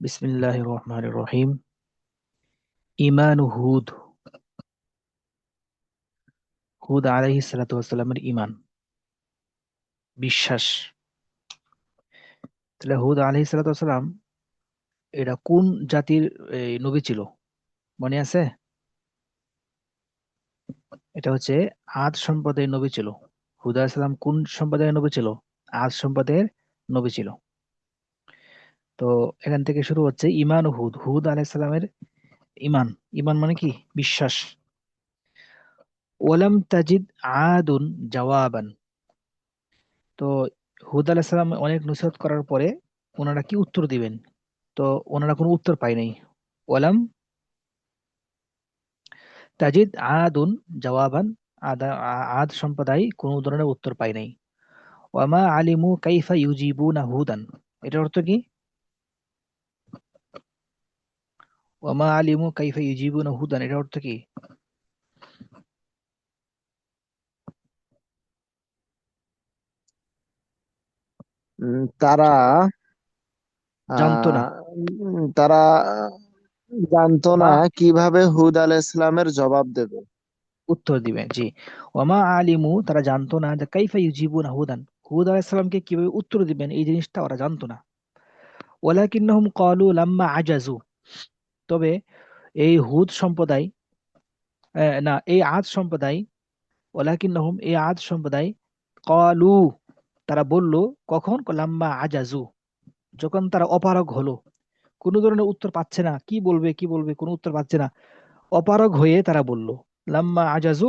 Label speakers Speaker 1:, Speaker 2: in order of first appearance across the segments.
Speaker 1: বিসমিল্লাহির রহমানির রহিম। ঈমান হুদ। হুদ আলাইহিস সালাতু ওয়াস সালামের ঈমান, বিশ্বাস। তাহলে হুদ আলাইহিস সালাতু ওয়াস সালাম এটা কোন জাতির নবী ছিল মনে আছে? এটা হচ্ছে আদ সম্প্রদায়ের নবী ছিল। হুদ আলাইহিস সালাম কোন সম্প্রদায়ের নবী ছিল? আদ সম্প্রদায়ের নবী ছিল। তো এখান থেকে শুরু হচ্ছে ঈমান হুদ। হুদ আলাইহিস সালামের ঈমান। ঈমান মানে কি? বিশ্বাস। ওয়ালাম তাজিদ আদুন জাওয়াবান। তো হুদ আলাইহিস সালাম অনেক নসিহত করার পরে ওনারা কি উত্তর দিবেন? তো ওনারা কোনো উত্তর পায় নাই। ওয়ালাম তাজিদ আদুন জওয়াবান। আদ সম্প্রদায় কোনো ধরনের উত্তর পায় নাই। ওয়ামা আলিমু কাইফা ইউজিবুনা হুদান। এটার অর্থ কি? ওয়ামা আলিমু কাইফা ইউজিবুনা হুদান এটার অর্থ কি?
Speaker 2: তারা
Speaker 1: জানতো না,
Speaker 2: তারা জানতো না
Speaker 1: বা
Speaker 2: কিভাবে হুদ আলাইহিস সালামের জবাব দেবে।
Speaker 1: উত্তর দিবে। জি। ওয়ামা আলিমু, তারা জানতো না যে কাইফা ইউজিবুনা হুদান, হুদ আলাইহিস সালামকে কিভাবে উত্তর দিবেন, এই জিনিসটা ওরা জানতো না। ওয়ালাকিন্নাহুম ক্বালু লাম্মা আজাজু। তবে এই হুদ সম্প্রদায়, না, এই আদ সম্প্রদায়, ওয়ালাকিন্নাহুম, এই আদ সম্প্রদায়, ক্বালু, তারা বলল, কখন? লাম্মা আজাজু, যখন তারা অপারগ হলো, কোনো ধরনের উত্তর পাচ্ছে না, কি বলবে কি বলবে, কোনো উত্তর পাচ্ছে না, অপারগ হয়ে তারা বলল। লাম্মা আজাজু,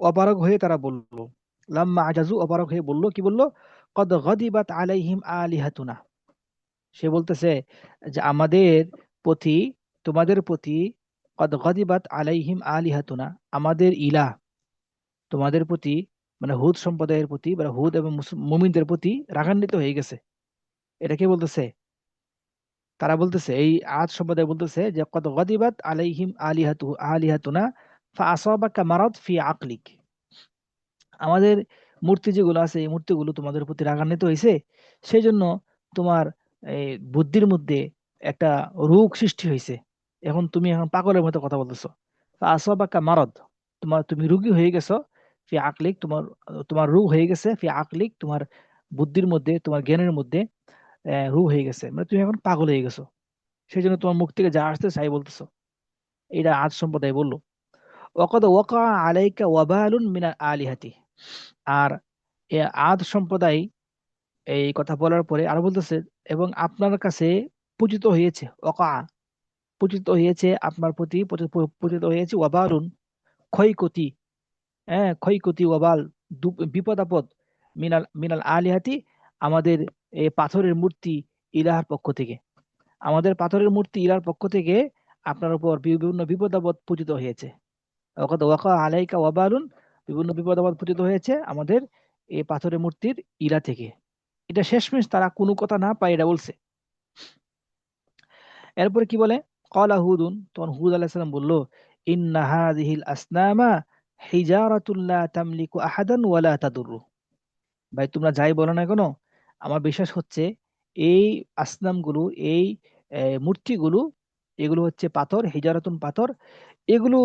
Speaker 1: অপারগ হয়ে তারা বলল। লাম্মা আজাজু, অপারগ হয়ে বলল, কি বলল? কদ গদিবাত আলাইহিম আলিহাতুনা। সে বলতেছে যে আমাদের প্রতি, তোমাদের প্রতি, কদ গদিবাত আলাইহিম আলিহাতুনা, আমাদের ইলাহ, তোমাদের প্রতি, মানে হুদ সম্প্রদায়ের প্রতি বা হুদ এবং মুমিনদের প্রতি রাগান্বিত হয়ে গেছে। এটা কে বলতেছে? তারা বলতেছে, এই আদ সম্প্রদায় বলতেছে যে কদ গদিবাত আলাইহিম আলিহাতুনা ফাআসাবাকা মারাদ ফি আকলিক। আমাদের মূর্তি যেগুলো আছে, এই মূর্তিগুলো তোমাদের প্রতি রাগান্বিত হয়েছে, সেই জন্য তোমার এই বুদ্ধির মধ্যে একটা রোগ সৃষ্টি হয়েছে। তুমি এখন পাগলের মতো কথা বলতেছো। ফাআসাবাকা মারাদ, তুমি রোগী হয়ে গেছো। ফি আকলিক, তোমার তোমার রোগ হয়ে গেছে। ফি আকলিক, তোমার বুদ্ধির মধ্যে, তোমার জ্ঞানের মধ্যে রোগ হয়ে গেছে, মানে তুমি এখন পাগল হয়ে গেছো। সেই জন্য তোমার মুখ থেকে যা আসতে চাই বলতেছো। এটা আজ সম্প্রদায় বললো। ওয়াকাদ ওয়াকা আলাইকা ওয়াবালুন মিনাল আলিহাতি। আর এ আদ সম্প্রদায় এই কথা বলার পরে আরো বলতেছে, এবং আপনার কাছে পতিত হয়েছে, ওয়াকা, পতিত হয়েছে আপনার প্রতি, পতিত হয়েছে ওয়াবালুন, ক্ষয়ক্ষতি। হ্যাঁ, ক্ষয়ক্ষতি, ওয়াবাল, বিপদ আপদ, মিনাল মিনাল আলিহাতি, আমাদের এই পাথরের মূর্তি ইলাহার পক্ষ থেকে। আমাদের পাথরের মূর্তি ইলার পক্ষ থেকে আপনার উপর বিভিন্ন বিপদ আপদ পতিত হয়েছে। ওয়াকাদ ওয়াকা আলাইকা ওয়াবালুন, বিভিন্ন বিপদ আপদ পতিত হয়েছে আমাদের এই পাথরের মূর্তির ইলা থেকে। এটা শেষমেশ তারা কোনো কথা না পায় এটা বলছে। এরপরে কি বলে? ক্বালা হুদুন, তখন হুদ আলাইহিস সালাম বলল, ইন্না হাযিহিল আসনামা হিজারাতুন লা তামলিকু আহাদান ওয়া লা তাদুররু। ভাই তোমরা যাই বলো না কেন, আমার বিশ্বাস হচ্ছে এই আসনামগুলো, এই মূর্তিগুলো, এগুলো হচ্ছে পাথর, হিজারাতুন, পাথর। এগুলো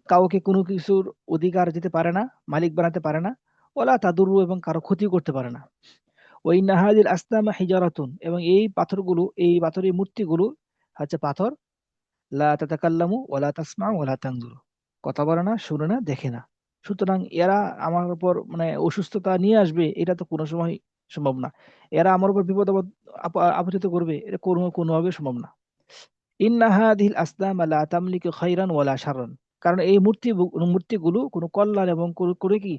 Speaker 1: কাউকে কোনো কিছুর অধিকার দিতে পারে না, মালিক বানাতে পারে না। ওলা তাদুরু, এবং কারো ক্ষতি করতে পারে না। ওই নাহাদিল আসনামা হিজারাতুন, এবং এই পাথরগুলো, এই পাথরের মূর্তিগুলো হচ্ছে পাথর। লা তাতাকাল্লামু ওয়ালা তাসমাউ ওয়ালা তানজুরু, কথা বলে না, শুনে না, দেখে না। সুতরাং এরা আমার উপর মানে অসুস্থতা নিয়ে আসবে, এটা তো কোনো সময় সম্ভব না। এরা আমার উপর বিপদ আপদ আপতিত করবে, এটা কোনোভাবে সম্ভব না। ইন্না হাদিহিল আসনাম লা তামলিকু খাইরান ওয়ালা শাররান। কারণ এই মূর্তিগুলো কোনো কল্যাণ এবং কোনো কি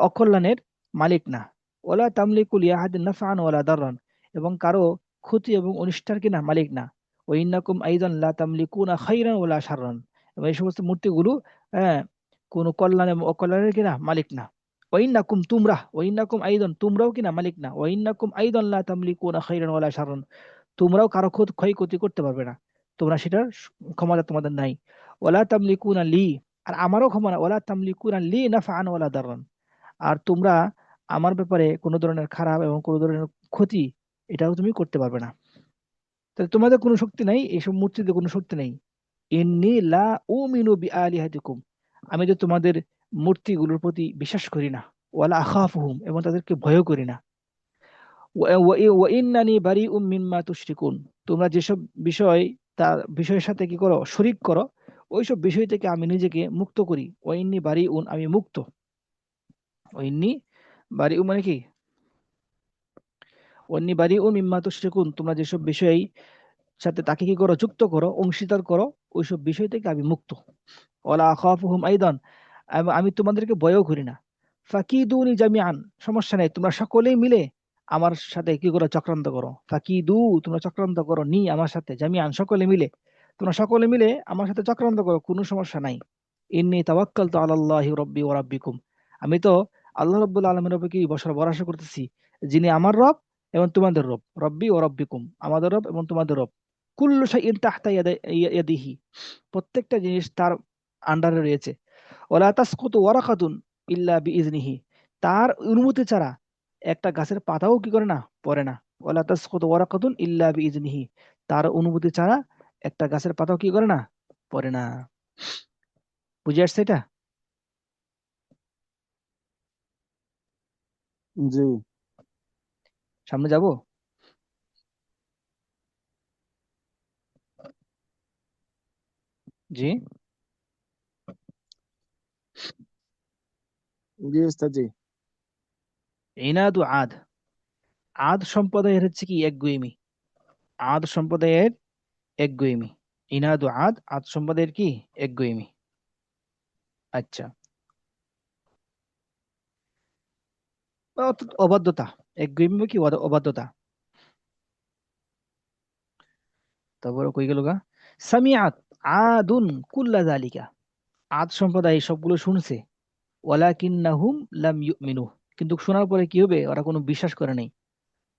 Speaker 1: অকল্যাণের মালিক না। ওয়ালা তামলিকু লিআহাদিন নাফআন ওয়ালা দাররান, এবং কারো ক্ষতি এবং অনিষ্টার কিনা মালিক না। ওয়া ইন্নাকুম আইদান লা তামলিকুনা খাইরান ওয়ালা শাররান, এবং এই সমস্ত মূর্তিগুলো হ্যাঁ, কোনো কল্যাণ এবং অকল্যাণের কিনা মালিক না। ওয়া ইন্নাকুম আইদান, তোমরাও কিনা মালিক না। ওয়া ইন্নাকুম আইদান লা তামলিকুনা খাইরান ওয়ালা শাররান, তোমরাও কারো ক্ষয়ক্ষতি করতে পারবে না, তোমরা সেটার ক্ষমতা তোমাদের নাই। ওয়ালা তামলিকুনা লি, আর আমারও ক্ষমতা, ওয়ালা তামলিকুনা লি নাফআন ওয়ালা দাররান, আর তোমরা আমার ব্যাপারে কোনো ধরনের খারাপ এবং কোনো ধরনের ক্ষতি, এটাও তুমি করতে পারবে না। তোমাদের কোনো শক্তি নাই, এইসব মূর্তিতে কোনো শক্তি নাই। ইন্নী লা উমিনু বিআলিহাতিকুম, আমি যে তোমাদের মূর্তিগুলোর প্রতি বিশ্বাস করি না। ওয়ালা আখাফুহুম, এবং তাদেরকে ভয় করি না। ওয়া ইন্নানি বারিউম মিম্মা তুশরিকুন, তোমরা যেসব বিষয় তার বিষয়ের সাথে কি করো, শরিক করো, ওইসব বিষয় থেকে আমি নিজেকে মুক্ত করি। ওয়া ইন্নী বারিউন, আমি মুক্ত। ওয়া ইন্নী বারিউম মানে কি, ওয়া ইন্নী বারিউম মিম্মা তুশরিকুন, তোমরা যেসব বিষয় সাথে তাকে কি করো, যুক্ত করো, অংশীদার করো, ওইসব বিষয় থেকে আমি মুক্ত। ওয়ালা আখাফুহুম আইদান, আমি তোমাদেরকে ভয়ও করি না। ফাকিদুনি জামিআন, সমস্যা নেই, তোমরা সকলেই মিলে আমার সাথে কি করো, চক্রান্ত করো। ফাকিদু, তোমরা চক্রান্ত করো, নি আমার সাথে, জামিআন সকলে মিলে, তোমরা সকলে মিলে আমার সাথে চক্রান্ত করো, কোনো সমস্যা নাই। ইন্নী তাওয়াক্কালতু আলাল্লাহি রাব্বি ওয়া রাব্বিকুম, আমি তো আল্লাহ রাব্বুল আলামিনের উপর কি ভরসা করতেছি, যিনি আমার রব এবং তোমাদের রব। রব্বি ও রব্বিকুম, আমাদের রব এবং তোমাদের রব। কুল্লু শাইইন তাহতা ইয়াদিহি, প্রত্যেকটা জিনিস তার আন্ডারে রয়েছে। ওয়ালা তাসকুতু ওয়ারাকাতুন ইল্লা বিইজনিহি, তার অনুমতি ছাড়া একটা গাছের পাতাও কি করে না, পড়ে না। ওয়ালা তাসকুতু ওয়ারাকাতুন ইল্লা বিইজনিহি, তার অনুমতি ছাড়া একটা গাছের পাতাও কি করে না, পড়ে না। বুঝে আসছে এটা?
Speaker 2: জি।
Speaker 1: সামনে যাব? জি।
Speaker 2: জি উস্তাদ জি।
Speaker 1: ইনাদু আদ, আদ সম্প্রদায়ের হচ্ছে কি একগুঁয়েমি। আদ সম্প্রদায়ের একগুঁয়েমি। ইনাদু আদ, আদ সম্প্রদায়ের কি একগুঁয়েমি। আচ্ছা, অর্থাৎ অবাধ্যতা। একগুঁয়েমি কি অবাধ্যতা। তারপরে কই গেল গা, সামিআত আদুন কুল্লা যালিকা, আদ সম্প্রদায় সবগুলো শুনছে। ওয়ালাকিন্নাহুম লাম ইউমিনু, কিন্তু শোনার পরে কি হবে, ওরা কোনো বিশ্বাস করে নাই।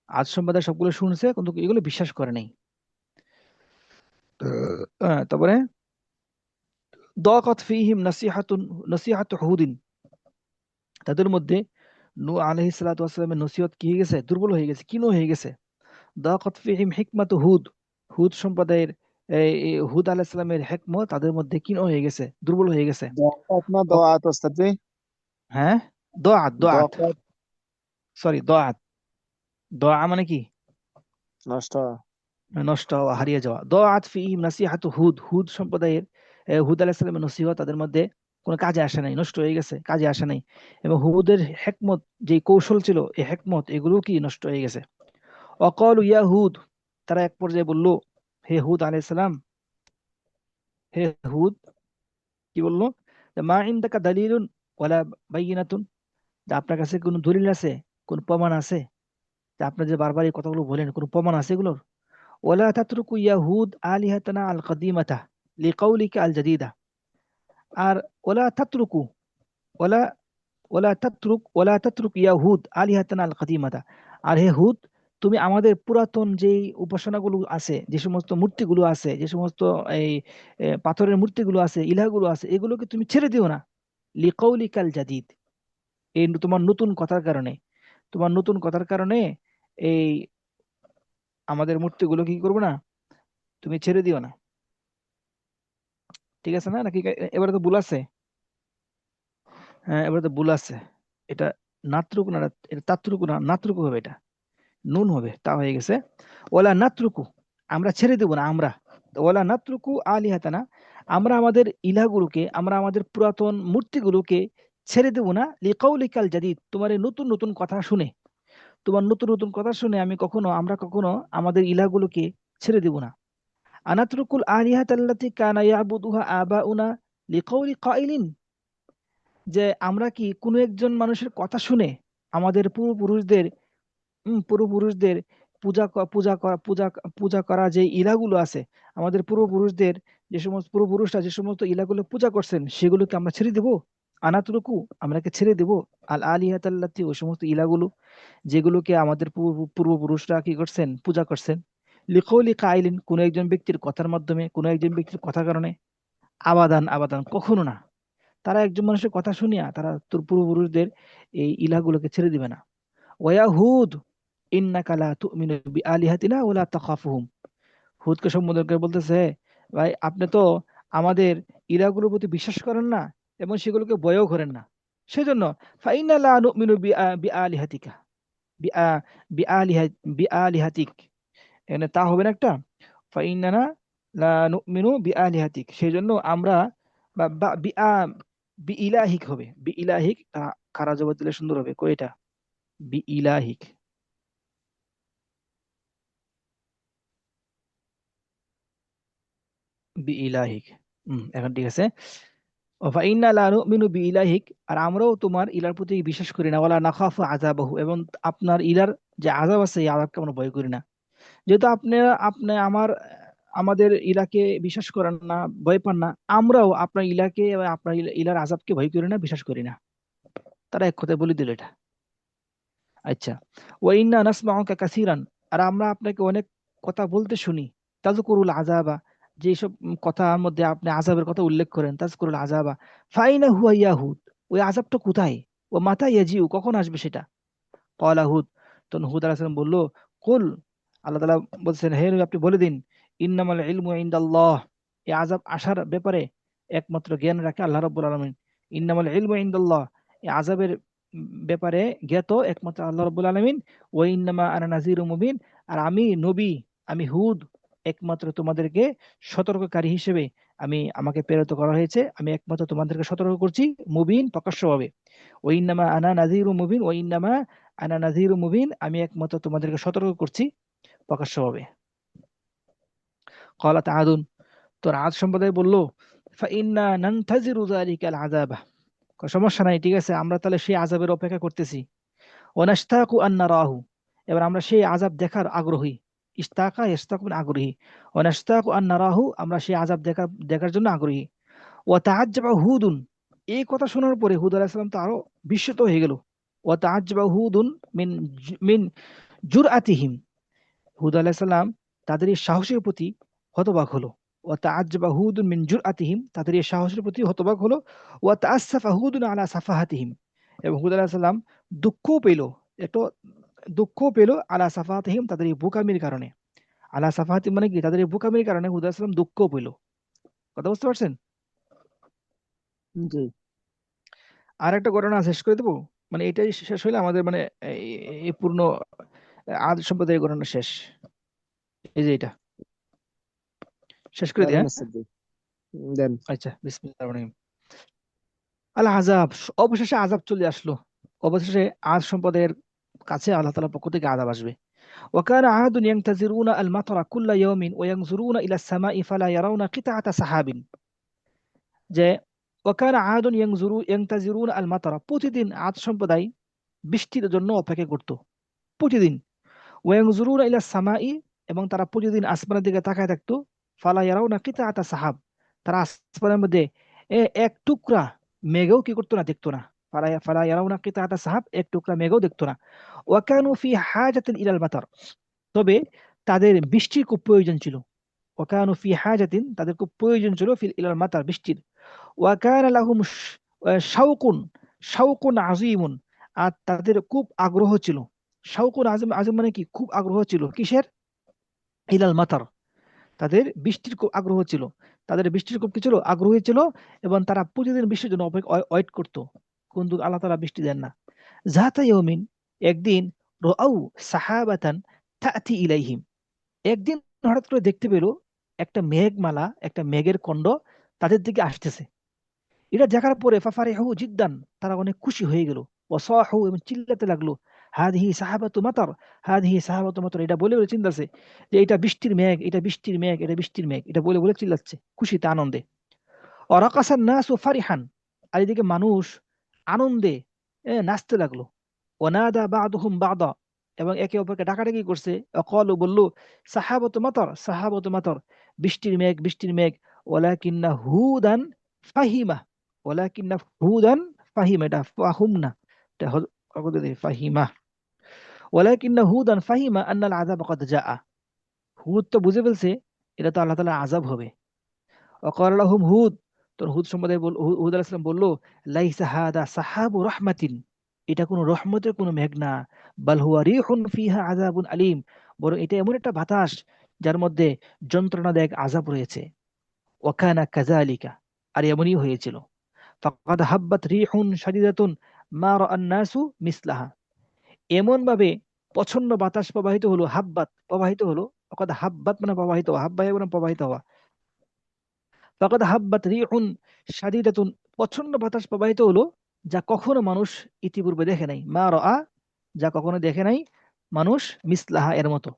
Speaker 1: আদ সম্প্রদায় সবগুলো শুনছে কিন্তু এগুলো বিশ্বাস করে নাই। তারপরে দাকাত ফীহিম নাসিহাতু হুদিন, তাদের মধ্যে নূহ আলাইহিস সালাতু ওয়াস সালামের নসিহত কি হয়ে গেছে, দুর্বল হয়ে গেছে, ক্ষীণ হয়ে গেছে। দাকাত ফীহিম হিকমাতু হুদ, হুদ সম্প্রদায়ের হুদ আলাইহিস সালামের হিকমত তাদের মধ্যে ক্ষীণ হয়ে গেছে, দুর্বল হয়ে গেছে।
Speaker 2: দোয়াত না দোয়াত উস্তাদ জি?
Speaker 1: হ্যাঁ, দোয়াত দোয়াত,
Speaker 2: দোয়াত
Speaker 1: সরি দোয়াত। দোয়া মানে কি,
Speaker 2: নষ্ট।
Speaker 1: নষ্ট হওয়া, হারিয়ে যাওয়া। দোয়াত ফিহিম নাসিহাতু হুদ, হুদ সম্প্রদায়ের হুদ আলাইহিস সালামের নসিহত তাদের মধ্যে কোনো কাজে আসে নাই, নষ্ট হয়ে গেছে, কাজে আসে নাই। এবং হুদের হেকমত, যে কৌশল ছিল, এই হেকমত এগুলো কি নষ্ট হয়ে গেছে। অকল ইয়া হুদ, তারা এক পর্যায়ে বলল, হে হুদ আলাইহিস সালাম, হে হুদ, কি বললো, যে মা ইনদাকা দালিলুন ওয়ালা বাইয়িনাতুন, যে আপনার কাছে কোনো দলিল আছে, কোন প্রমাণ আছে, যে আপনি যে বারবার এই কথাগুলো বলেন, কোনো প্রমাণ আছে এগুলোর। ওয়ালা তাতরুকু ইয়াহুদ আলিহাতানা আল কাদিমাতা লিকাউলিকা আল জাদিদা, আর ওয়ালা তাতরুকু, ওয়ালা ওয়ালা তাতরুক ইয়াহুদ আলিহাতানা আল কাদিমাতা, আর হে হুদ, তুমি আমাদের পুরাতন যেই উপাসনাগুলো আছে, যে সমস্ত মূর্তিগুলো আছে, যে সমস্ত এই পাথরের মূর্তিগুলো আছে, ইলাহগুলো আছে, এগুলোকে তুমি ছেড়ে দিও না। লিকাউলিকাল জাদিদ, এই তোমার নতুন কথার কারণে, তোমার নতুন কথার কারণে এই আমাদের মূর্তিগুলো কি করবে না, তুমি ছেড়ে দিও না। ঠিক আছে না, নাকি এবারে তো ভুল আছে? হ্যাঁ, এবারে তো ভুল আছে। এটা নাত্রুকু না, এটা তাত্রুকু না, নাত্রুকু হবে, এটা নুন হবে, তা হয়ে গেছে। ওলা নাত্রুকু, আমরা ছেড়ে দেব না, আমরা। ওলা নাত্রুকু আলিহাতানা, আমরা আমাদের ইলাহগুলোকে, আমরা আমাদের পুরাতন মূর্তিগুলোকে ছেড়ে দেব না। লিকাউলিকাল জাদিদ, তোমার এই নতুন নতুন কথা শুনে, তোমার নতুন নতুন কথা শুনে আমরা কখনো আমাদের ইলাহগুলোকে ছেড়ে দেব না। আনাত্রুকুল আলিহাতাল্লাতি কানা ইয়াবুদুহা আবাউনা লিকাউলি কাইলিন, যে আমরা কি কোনো একজন মানুষের কথা শুনে আমাদের পূর্বপুরুষদের পূর্বপুরুষদের পূজা করা যে ইলাগুলো আছে, আমাদের পূর্বপুরুষদের যে সমস্ত পূর্বপুরুষরা যে সমস্ত ইলাগুলো পূজা করছেন, সেগুলোকে আমরা ছেড়ে দেব। আনাতরুকু, আমরা কি ছেড়ে দেব আল আলিহাতাল্লাতি, ওই সমস্ত ইলাগুলো যেগুলোকে আমাদের পূর্বপুরুষরা কি করছেন, পূজা করছেন। লিকৌলি কাইলিন, কোন একজন ব্যক্তির কথার মাধ্যমে, কোন একজন ব্যক্তির কথার কারণে। আবাদান আবাদান, কখনো না। তারা একজন মানুষের কথা শুনিয়া তারা তোর পূর্বপুরুষদের এই ইলাহগুলোকে ছেড়ে দিবে না। ওয়া হুদ ইন্নাকা লা তুমিনু বিআলিহাতিনা ওয়া লা তাখাফুহুম, হুদকে সম্বোধন করে বলতেছে, ভাই আপনি তো আমাদের ইলাহগুলোর প্রতি বিশ্বাস করেন না এবং সেগুলোকে ভয়ও করেন না, সেজন্য ফাইনা লা নুমিনু বিআলিহাতিকা বিআ বিআলিহা বিআলিহাতিক, এখানে তা হবে না একটা, ফাইন্নানা লা নুমিনু বিআলিহাতিক, সেই জন্য আমরা বা বা বিআ বিইলাহিক হবে, বিইলাহিক খারা জবর দিলে সুন্দর হবে, কয়টা বিইলাহিক, বিইলাহিক। এখন ঠিক আছে। ফাইন্না লা নুমিনু বিইলাহিক, আর আমরাও তোমার ইলার প্রতি বিশ্বাস করি না, ওয়ালা নাখাফু আযাবাহু, এবং আপনার ইলার যে আযাব আছে এই আযাবকে আমরা ভয় করি না। যেহেতু আপনি আপনি আমাদের ইলাকে বিশ্বাস করেন না, ভয় পান না, আমরাও আপনার ইলাকে এবং আপনার ইলার আযাবকে ভয় করি না, বিশ্বাস করি না। তারা এক কথায় বলে দিল এটা। আচ্ছা, ওয়া ইন্না নাসমাউকা কাসীরান, আর আমরা আপনাকে অনেক কথা বলতে শুনি, তাযকুরুল আযাবা, যে সব কথার মধ্যে আপনি আযাবের কথা উল্লেখ করেন, তাযকুরুল আযাবা, ফাইনা হুয়া ইয়াহুদ, ওই আযাবটা কোথায়, ও মাতা ইয়াজিউ, কখন আসবে সেটা। ক্বালা হুদ, তখন হুদ আলাইহিস সালাম বলল, কুল, আল্লাহ তাআলা বলছেন, হে নবী আপনি বলে দিন, ইন্নামাল ইলমু ইনদাল্লাহ, এই আযাব আসার ব্যাপারে একমাত্র জ্ঞান রাখে আল্লাহ রাব্বুল আলামিন। ইন্নামাল ইলমু ইনদাল্লাহ, এই আযাবের ব্যাপারে জ্ঞাত একমাত্র আল্লাহ রাব্বুল আলামিন। ওয়া ইন্নামা আনা নাযীরুম মুবিন, আর আমি নবী, আমি হুদ একমাত্র তোমাদেরকে সতর্ককারী হিসেবে আমাকে প্রেরিত করা হয়েছে, আমি একমাত্র তোমাদেরকে সতর্ক করছি, মুবিন প্রকাশ্যভাবে। ওয়াইন্নামা আনা নাযীরু মুবিন, ওয়াইন্নামা আনা নাযীরু মুবিন, আমি একমাত্র তোমাদেরকে সতর্ক করছি প্রকাশ্যভাবে। ক্বালাত আদুন, তোর আদ সম্প্রদায় বলল, ফাইন্না নানতাযিরু যালিকাল আযাবা, সমস্যা নাই, ঠিক আছে, আমরা তাহলে সেই আযাবের অপেক্ষা করতেছি। ওয়ানাশতাকু আন নারাহু, এবার আমরা সেই আযাব দেখার আগ্রহী। ইশতাকা ইশতাকু মানে আগ্রহী, ওয়ানাশতাকু আন নারাহু, আমরা সেই আযাব দেখার জন্য আগ্রহী। ওয়া তাআজ্জাবা হুদুন, এই কথা শোনার পরে হুদ আলাইহিস সালাম তো আরো বিস্মিত হয়ে গেল। ওয়া তাআজ্জাবা হুদুন মিন মিন জুরআতিহিম, হুদ আলাইহিস সালাম তাদের এই সাহসের প্রতি হতবাক হলো। ওয়া তাআজ্জাবা হুদুন মিন জুরআতিহিম, তাদের এই সাহসের প্রতি হতবাক হলো। ওয়া তাআসসাফা হুদুন আলা সাফাহাতিহিম, এবং হুদ আলাইহিস সালাম দুঃখও পেল, একটু দুঃখও পেল, আলা সাফাহাতিহিম, তাদের এই বোকামির কারণে। আলা সাফাহাতিহিম মানে কি, তাদের এই বোকামির কারণে হুদ আলাইহিস সালাম দুঃখও পেল। কথা বুঝতে পারছেন?
Speaker 2: জি।
Speaker 1: আর একটা ঘটনা শেষ করে দেবো, মানে এটাই শেষ হলে আমাদের মানে এই এই পূর্ণ আদ সম্প্রদায়ের ঘটনা শেষ। এই যে এটা শেষ করে দিই,
Speaker 2: বলেন
Speaker 1: হ্যাঁ।
Speaker 2: উস্তাদ জি। দেন।
Speaker 1: আচ্ছা, বিসমিল্লাহির রহমানির রহিম। আল আযাব, অবশেষে আযাব চলে আসলো। অবশেষে আদ সম্প্রদায়ের কাছে আল্লাহ তাআলার পক্ষ থেকে আযাব আসবে। وكان عاد ينتظرون المطر كل يوم وينظرون إلى السماء فلا يرون قطعة سحاب, যে ওয়াকানা আদুন ইয়ানতাজিরুন আল মাতারা, প্রতিদিন আদ সম্প্রদায় বৃষ্টির জন্য অপেক্ষা করত, প্রতিদিন। ওয়াংজুরুনা ইলা সামাই, এবং তারা প্রতিদিন আসমানের দিকে তাকায় থাকতো। ফালা ইয়ারাউনা কিতাআতা সাহাব, তারা আসমানের মধ্যে এক টুকরা মেঘও কি করতো না, দেখতো না। ফালা ফালা ইয়ারাউনা কিতাআতা সাহাব, এক টুকরা মেঘও দেখতো না। ওয়া কানু ফি হাজাতিন ইলাল মাতার, তবে তাদের বৃষ্টির খুব প্রয়োজন ছিল। ওয়া কানু ফি হাজাতিন, তাদের খুব প্রয়োজন ছিল, ফিল ইলাল মাতার, বৃষ্টির। ওয়া কানা লাহুম শাওকুন, শাওকুন আযীমুন, আর তাদের খুব আগ্রহ ছিল। শাওকুন আযীম, আযীম মানে কি, খুব আগ্রহ ছিল কিসের, ইলাল মাতার, তাদের বৃষ্টির খুব আগ্রহ ছিল। তাদের বৃষ্টির খুব কি ছিল, আগ্রহী ছিল, এবং তারা প্রতিদিন বৃষ্টির জন্য ওয়েট করতো, কিন্তু আল্লাহ তাআলা বৃষ্টি দেন না। যাতা ইয়াউমিন, একদিন, রাআউ সাহাবাতান তাতি ইলাইহিম, একদিন হঠাৎ করে দেখতে পেল একটা মেঘমালা, একটা মেঘের খণ্ড তাদের দিকে আসতেছে। এটা দেখার পরে ফাফারিহু জিদ্দান, তারা অনেক খুশি হয়ে গেল। ওয়াসাহু, এবং চিল্লাতে লাগলো, হাদিহি সাহাবাতু মাতার, হাদিহি সাহাবাতু মাতার, এটা বলে বলে চিল্লাচ্ছে যে এটা বৃষ্টির মেঘ, এটা বৃষ্টির মেঘ, এটা বৃষ্টির মেঘ, এটা বলে বলে চিল্লাচ্ছে খুশিতে, আনন্দে। ওয়ারাকাসান নাসু ফারিহান, আর এদিকে মানুষ আনন্দে নাচতে লাগলো। ওয়ানাদা বাদুহুম বাদা, এবং একে অপরকে ডাকাডাকি করছে। অকলু, বলল, সাহাবাতু মাতার, সাহাবাতু মাতার, বৃষ্টির মেঘ, বৃষ্টির মেঘ। ওয়ালাকিন্না হুদান ফাহিমা, ওয়ালাকিন্না হুদান ফাহিমা, এটা ফাহুম না, এটা ফাহিমা। ওয়ালাকিন্না হুদান ফাহিমা আন্নাল আযাব ক্বাদ জাআ, হুদ তো বুঝে ফেলছে এটা তো আল্লাহ তাআলার আযাব হবে। ওয়াকাল লাহুম হুদ, তোর হুদ সম্প্রদায় হুদ আলাইহিস সালাম বলল, লাইসা হাদা সাহাবু রাহমাতিন, এটা কোনো রহমতের কোনো মেঘ না, বাল হুয়া রিহুন ফিহা আযাবুন আলীম, বরং এটা এমন একটা বাতাস যার মধ্যে যন্ত্রণাদায়ক আযাব রয়েছে। ওয়াকানা কাযালিকা, আর এমনই হয়েছিল। ফাকাদ হাব্বাত রিহুন শাদীদাতুন মা রাআন নাসু মিসলাহা, এমন ভাবে প্রচন্ড বাতাস প্রবাহিত হলো, হাব্বাত প্রবাহিত হলো, ফাকাদ হাব্বাত মানে প্রবাহিত হওয়া, হাব্বা মানে প্রবাহিত হওয়া, ফাকাদ হাব্বাত রিহুন শাদীদাতুন, প্রচন্ড বাতাস প্রবাহিত হলো, যা কখনো মানুষ ইতিপূর্বে দেখে নাই, মা রাআ, যা কখনো দেখে নাই মানুষ, মিসলাহা এর মতো,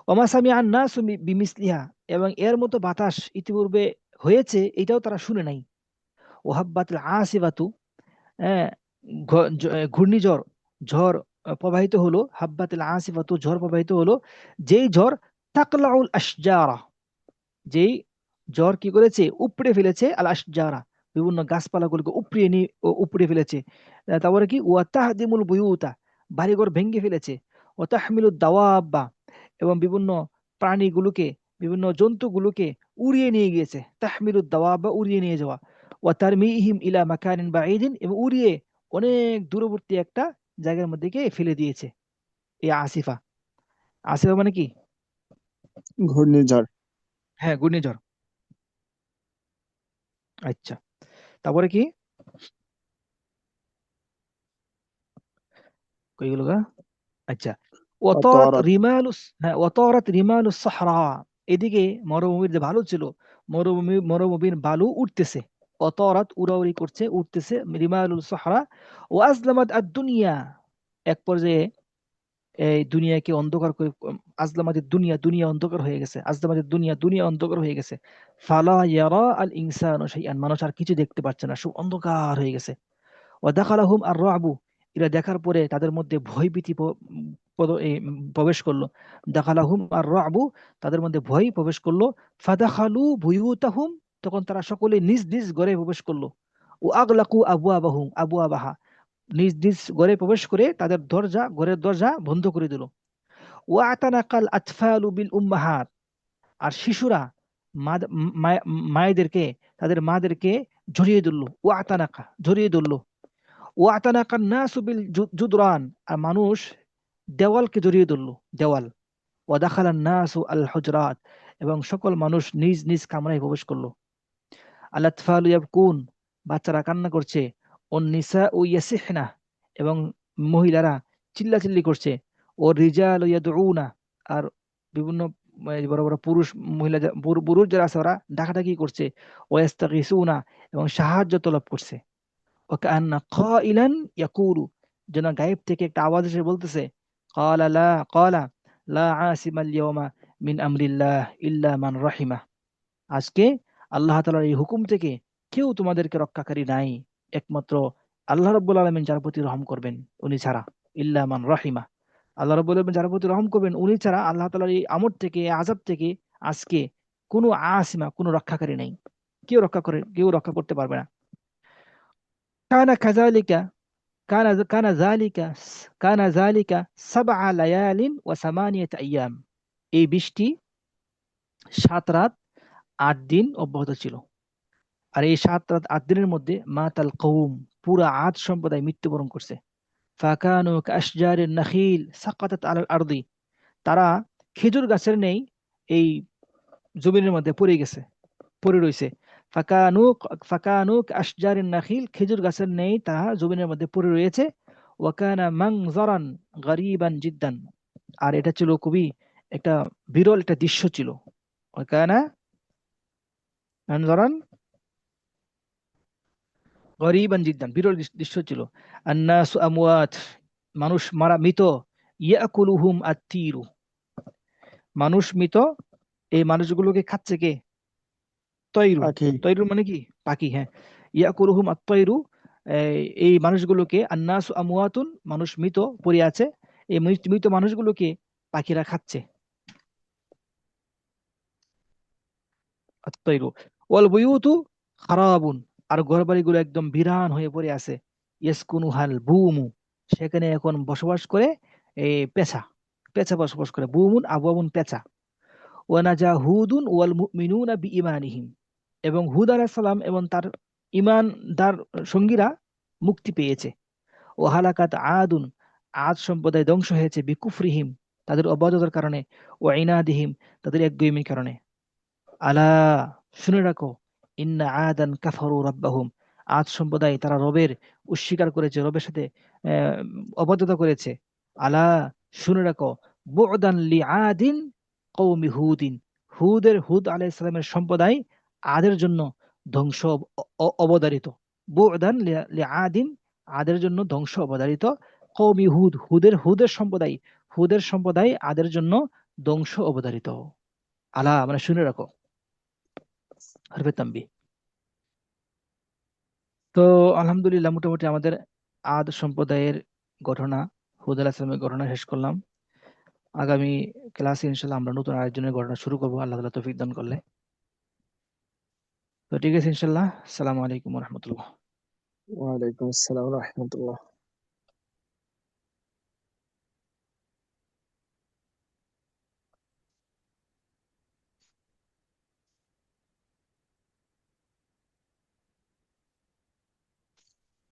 Speaker 1: ওমা সামিআন নাসু বিমিসলিহা, এবং এর মতো বাতাস ইতিপূর্বে হয়েছে এটাও তারা শুনে নাই। ওহাব্বাতুল আসিফাতু, হ্যাঁ, ঘূর্ণিঝড়, ঝড় প্রবাহিত হলো, হাব্বাতুল আসিফাতু, ঝড় প্রবাহিত হলো, যেই ঝড় তাকলাউল আশজারা, যেই ঝড় কি করেছে, উপড়ে ফেলেছে, আল আশজারা, বিভিন্ন গাছপালাগুলোকে উপড়ে ফেলেছে। তারপরে কি, ওয়া তাহদিমুল বুয়ুতা, বাড়িঘর ভেঙে ফেলেছে। ও তাহমিলুদ দাওয়াব্বা, এবং বিভিন্ন প্রাণীগুলোকে, বিভিন্ন জন্তুগুলোকে উড়িয়ে নিয়ে গিয়েছে। তাহমিলুদ দাওয়াব্বা, উড়িয়ে নিয়ে যাওয়া। ওয়া তারমিহিম ইলা মাকানিন বাঈদিন, এবং উড়িয়ে অনেক দূরবর্তী একটা জায়গার মধ্যে গিয়ে ফেলে দিয়েছে। এই আসিফা, আসিফা মানে কি?
Speaker 2: ঘূর্ণিঝড়।
Speaker 1: হ্যাঁ, ঘূর্ণিঝড়। আচ্ছা, তারপরে কি, কইগুলো গা? আচ্ছা, ওয়াতারাত
Speaker 2: وطارت।
Speaker 1: রিমালুস, হ্যাঁ, ওয়াতারাত রিমালুস সাহরা, এদিকে মরুভূমির যে বালু ছিল, মরুভূমির বালু উঠতেছে। ওয়াতারাত, উড়াউড়ি করছে, উঠতেছে, রিমালুল সাহরা। ও আজলামাত আদ দুনিয়া, এক পর্যায়ে এই দুনিয়াকে অন্ধকার করে, আজলামাতের দুনিয়া, দুনিয়া অন্ধকার হয়ে গেছে, আজলামাতের দুনিয়া, দুনিয়া অন্ধকার হয়ে গেছে। ফালা ইয়ারা আল ইনসানু শাইআন, মানুষ আর কিছু দেখতে পাচ্ছে না, সব অন্ধকার হয়ে গেছে। ওয়াদাখালাহুম আর রাবু, এরা দেখার পরে তাদের মধ্যে ভয়ভীতি প্রবেশ করলো। দাখালাহুম আর রাবু, তাদের মধ্যে ভয় প্রবেশ করলো। ফাদাখালু বুয়ুতাহুম, তখন তারা সকলে নিজ নিজ ঘরে প্রবেশ করলো। ও আগলাকু আবু আবাহা, নিজ নিজ ঘরে প্রবেশ করে তাদের দরজা, ঘরের দরজা বন্ধ করে দিল। ও আতানাকাল আতফালু বিল উম্মাহাত, আর শিশুরা মাদ- মায়েদেরকে, তাদের মাদেরকে জড়িয়ে ধরলো। ও আতানাকা, জড়িয়ে ধরলো। ওয়াতানাকান নাসু বিল জুদরান, আর মানুষ দেওয়ালকে জড়িয়ে ধরলো, দেওয়াল। ওয়াদাখালান নাসু আল হুজরাত, এবং সকল মানুষ নিজ নিজ কামরায় প্রবেশ করলো। আল আতফালু ইয়াবকুন, বাচ্চারা কান্না করছে। ওন নিসা ও ইয়াসিহনা, এবং মহিলারা চিল্লাচিল্লি করছে। ও রিজাল ইয়াদউনা, আর বিভিন্ন বড় বড় পুরুষ, মহিলা পুরুষ যারা আছে ওরা ডাকাডাকি করছে। ওয়াস্তাগিসুনা, এবং সাহায্য তলব করছে। ওয়াকান্না কাইলান ইয়াকুলু, যেন গায়েব থেকে একটা আওয়াজ এসে বলতেছে, ক্বালা লা ক্বালা লা আসিমাল ইয়াওমা মিন আমরিল্লাহ ইল্লা মান রাহিমা, আজকে আল্লাহ তাআলার এই হুকুম থেকে কেউ তোমাদেরকে রক্ষাকারী নাই, একমাত্র আল্লাহ রাব্বুল আলামিন যার প্রতি রহম করবেন উনি ছাড়া। ইল্লা মান রাহিমা, আল্লাহ রাব্বুল আলামিন যার প্রতি রহম করবেন উনি ছাড়া আল্লাহ তাআলার এই আমর থেকে, এই আযাব থেকে আজকে কোনো আসিমা, কোনো রক্ষাকারী নেই, কেউ রক্ষা করতে পারবে না। কানা কাযালিকা, কানা যালিকা, সাবআ লায়ালিন ওয়া সামানিয়াতা আইয়াম, এই বৃষ্টি 7 রাত 8 দিন অব্যাহত ছিল। আর এই 7 রাত 8 দিনের মধ্যে মাতাল কওম, পুরা আদ সম্প্রদায় মৃত্যুবরণ করছে। ফাকানু কাশজারিন নাখিল সাকাতাত আলাল আরদি, তারা খেজুর গাছের নেই এই জমিনের মধ্যে পড়ে গেছে, পড়ে রয়েছে। ফাকানু ফাকানু কাশজারিন নাখিল, খেজুর গাছের নেই তারা জমিনের মধ্যে পড়ে রয়েছে। ওয়াকানা মানজারান গারিবান জিদ্দান, আর এটা ছিল খুবই একটা বিরল একটা দৃশ্য ছিল। ওয়াকানা মানজারান গরীবান জিদ্দান, বিরল দৃশ্য ছিল। আন্নাসু আমওয়াত, মানুষ মারা, মৃত। ইয়াকুলুহুম আত্তিরু, মানুষ মৃত, এই মানুষগুলোকে খাচ্ছে কে? তৈরু।
Speaker 2: পাখি।
Speaker 1: তৈরু মানে কি? পাখি, হ্যাঁ। ইয়াকুলুহুম আত্তয়রু, এই মানুষগুলোকে, আন্নাসু আমওয়াতুন, মানুষ মৃত পড়ে আছে, এই মৃত মানুষগুলোকে পাখিরা খাচ্ছে। আত্তয়রু ওয়াল বুয়ুতু খারাবুন, আর ঘরবাড়িগুলো একদম বিরান হয়ে পড়ে আছে। ইয়াসকুনুহাল বুমু, সেখানে এখন বসবাস করে এই পেঁচা, পেঁচা বসবাস করে। বুমুন আবুয়াবুন, পেঁচা। ওয়ানাজা হুদুন ওয়াল মুমিনুনা বিঈমানিহিম, এবং হুদ আলাইহিস সালাম এবং তার ঈমানদার সঙ্গীরা মুক্তি পেয়েছে। ও হালাকাত আদুন, আদ সম্প্রদায় ধ্বংস হয়েছে। বিকুফরিহিম, তাদের অবাধ্যতার কারণে, ও ইনাদিহিম, তাদের একগুঁয়েমির কারণে। আলা, শুনে রাখো, ইন্না আদান কাফারু রাব্বাহুম, আদ সম্প্রদায় তারা রবের অস্বীকার করেছে, রবের সাথে আহ, অবাধ্যতা করেছে। আলা, শুনে রাখো, বু'দান লি আদিন কওমি হুদিন, হুদ আলাইহিস সালামের সম্প্রদায় আদের জন্য ধ্বংস অবধারিত। বু'দান লি আদিন, আদের জন্য ধ্বংস অবধারিত। কওমি হুদের সম্প্রদায়, আদের জন্য ধ্বংস অবধারিত। আলা মানে শুনে রাখো, হরফে তানবীহ। তো আলহামদুলিল্লাহ, মোটামুটি আমাদের আদ সম্প্রদায়ের ঘটনা, হুদ আলাইহিস সালামের ঘটনা শেষ করলাম। আগামী ক্লাসে ইনশাল্লাহ আমরা নতুন আরেকজনের ঘটনা শুরু করবো, আল্লাহ তাআলা তৌফিক দান করলে। তো ঠিক আছে ইনশাল্লাহ। আসসালামু আলাইকুম ওয়া রাহমাতুল্লাহ।
Speaker 2: ওয়ালাইকুম আসসালাম রহমতুল্লাহ।